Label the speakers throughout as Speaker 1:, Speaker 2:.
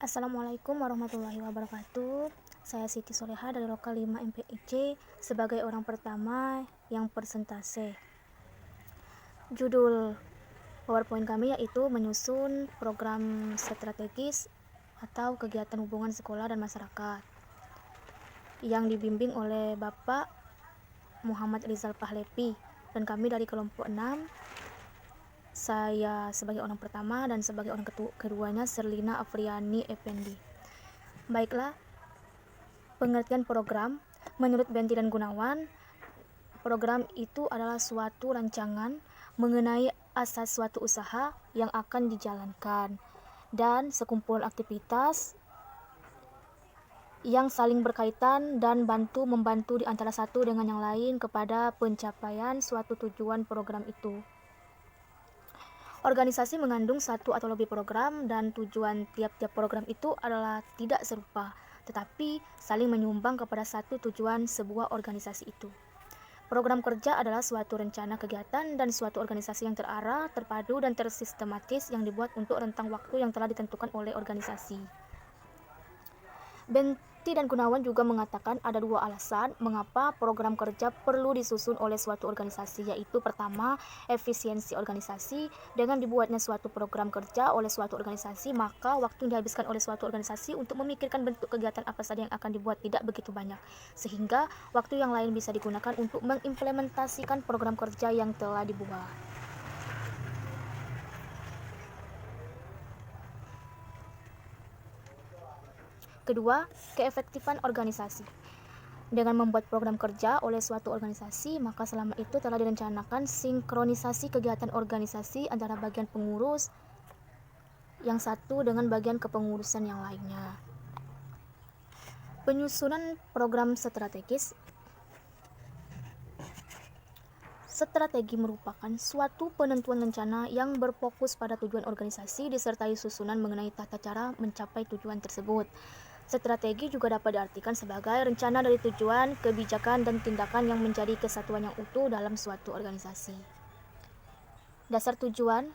Speaker 1: Assalamualaikum warahmatullahi wabarakatuh. Saya Siti Soleha dari Lokal 5 MPIC sebagai orang pertama yang persentase. Judul PowerPoint kami yaitu menyusun program strategis atau kegiatan hubungan sekolah dan masyarakat yang dibimbing oleh Bapak Muhammad Rizal Pahlevi dan kami dari kelompok 6. Saya sebagai orang pertama dan sebagai orang keduanya Serlina Afriani Effendi. Baiklah, pengertian program menurut Benti dan Gunawan, program itu adalah suatu rancangan mengenai asas suatu usaha yang akan dijalankan dan sekumpulan aktivitas yang saling berkaitan dan membantu di antara satu dengan yang lain kepada pencapaian suatu tujuan program itu. Organisasi mengandung satu atau lebih program dan tujuan tiap-tiap program itu adalah tidak serupa, tetapi saling menyumbang kepada satu tujuan sebuah organisasi itu. Program kerja adalah suatu rencana kegiatan dan suatu organisasi yang terarah, terpadu, dan tersistematis yang dibuat untuk rentang waktu yang telah ditentukan oleh organisasi. Benti dan Gunawan juga mengatakan ada dua alasan mengapa program kerja perlu disusun oleh suatu organisasi, yaitu pertama, efisiensi organisasi. Dengan dibuatnya suatu program kerja oleh suatu organisasi, maka waktu yang dihabiskan oleh suatu organisasi untuk memikirkan bentuk kegiatan apa saja yang akan dibuat tidak begitu banyak, sehingga waktu yang lain bisa digunakan untuk mengimplementasikan program kerja yang telah dibuat. Kedua, keefektifan organisasi. Dengan membuat program kerja oleh suatu organisasi, maka selama itu telah direncanakan sinkronisasi kegiatan organisasi antara bagian pengurus yang satu dengan bagian kepengurusan yang lainnya. Penyusunan program strategis. Strategi merupakan suatu penentuan rencana yang berfokus pada tujuan organisasi disertai susunan mengenai tata cara mencapai tujuan tersebut. Strategi juga dapat diartikan sebagai rencana dari tujuan, kebijakan, dan tindakan yang menjadi kesatuan yang utuh dalam suatu organisasi. Dasar tujuan.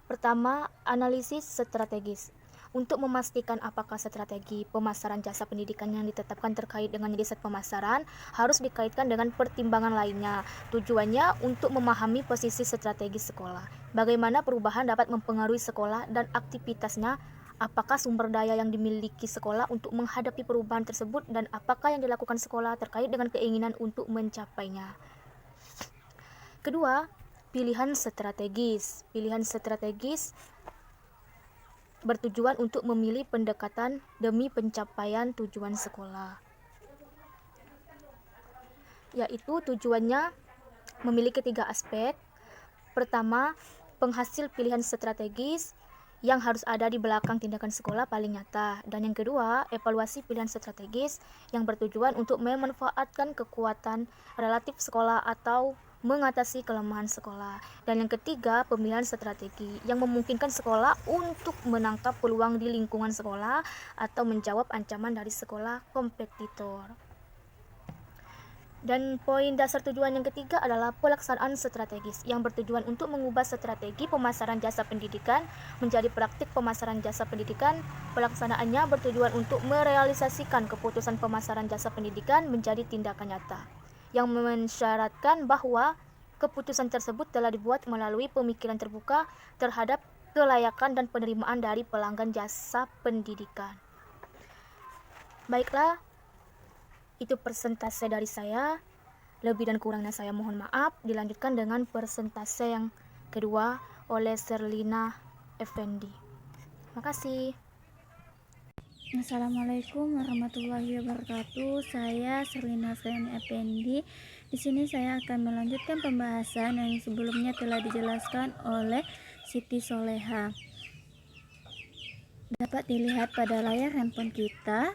Speaker 1: Pertama, analisis strategis. Untuk memastikan apakah strategi pemasaran jasa pendidikan yang ditetapkan terkait dengan riset pemasaran harus dikaitkan dengan pertimbangan lainnya. Tujuannya untuk memahami posisi strategis sekolah, bagaimana perubahan dapat mempengaruhi sekolah dan aktivitasnya, apakah sumber daya yang dimiliki sekolah untuk menghadapi perubahan tersebut, dan apakah yang dilakukan sekolah terkait dengan keinginan untuk mencapainya. Kedua, pilihan strategis. Pilihan strategis bertujuan untuk memilih pendekatan demi pencapaian tujuan sekolah, yaitu tujuannya memiliki 3 aspek. Pertama, penghasil pilihan strategis yang harus ada di belakang tindakan sekolah paling nyata, dan yang kedua, evaluasi pilihan strategis yang bertujuan untuk memanfaatkan kekuatan relatif sekolah atau mengatasi kelemahan sekolah, dan yang ketiga, pemilihan strategi yang memungkinkan sekolah untuk menangkap peluang di lingkungan sekolah atau menjawab ancaman dari sekolah kompetitor. Dan poin dasar tujuan yang ketiga adalah pelaksanaan strategis yang bertujuan untuk mengubah strategi pemasaran jasa pendidikan menjadi praktik pemasaran jasa pendidikan. Pelaksanaannya bertujuan untuk merealisasikan keputusan pemasaran jasa pendidikan menjadi tindakan nyata, yang mensyaratkan bahwa keputusan tersebut telah dibuat melalui pemikiran terbuka terhadap kelayakan dan penerimaan dari pelanggan jasa pendidikan. Baiklah, itu persentase dari saya. Lebih dan kurangnya saya mohon maaf. Dilanjutkan dengan persentase yang kedua oleh Serlina Effendi. Terima kasih.
Speaker 2: Assalamualaikum warahmatullahi wabarakatuh. Saya Serlina Afriani Effendi. Di sini saya akan melanjutkan pembahasan yang sebelumnya telah dijelaskan oleh Siti Soleha. Dapat dilihat pada layar handphone kita.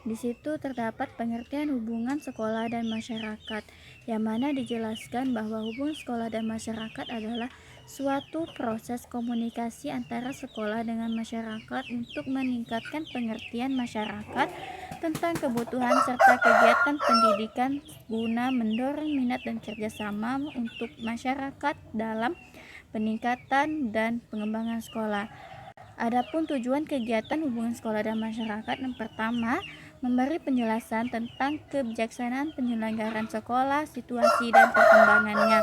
Speaker 2: Di situ terdapat pengertian hubungan sekolah dan masyarakat, yang mana dijelaskan bahwa hubungan sekolah dan masyarakat adalah suatu proses komunikasi antara sekolah dengan masyarakat untuk meningkatkan pengertian masyarakat tentang kebutuhan serta kegiatan pendidikan guna mendorong minat dan kerjasama untuk masyarakat dalam peningkatan dan pengembangan sekolah. Adapun tujuan kegiatan hubungan sekolah dan masyarakat, yang pertama, memberi penjelasan tentang kebijaksanaan penyelenggaraan sekolah, situasi dan perkembangannya.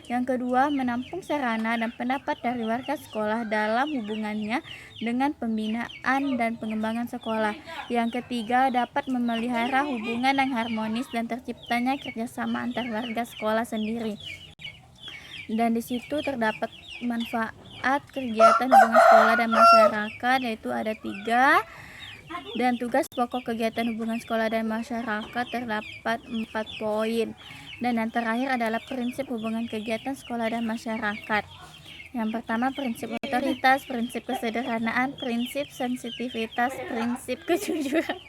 Speaker 2: Yang kedua, menampung sarana dan pendapat dari warga sekolah dalam hubungannya dengan pembinaan dan pengembangan sekolah. Yang ketiga, dapat memelihara hubungan yang harmonis dan terciptanya kerjasama antar warga sekolah sendiri. Dan di situ terdapat manfaat kegiatan hubungan sekolah dan masyarakat, yaitu ada 3. Dan tugas pokok kegiatan hubungan sekolah dan masyarakat terdapat 4 poin. Dan yang terakhir adalah prinsip hubungan kegiatan sekolah dan masyarakat. Yang pertama, prinsip otoritas, prinsip kesederhanaan, prinsip sensitivitas, prinsip kejujuran,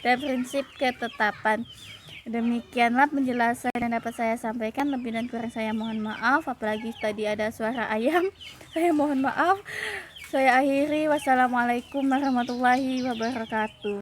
Speaker 2: dan prinsip ketetapan. Demikianlah penjelasan yang dapat saya sampaikan. Lebih dan kurang saya mohon maaf. Apalagi tadi ada suara ayam, saya mohon maaf. Saya akhiri. Wassalamualaikum warahmatullahi wabarakatuh.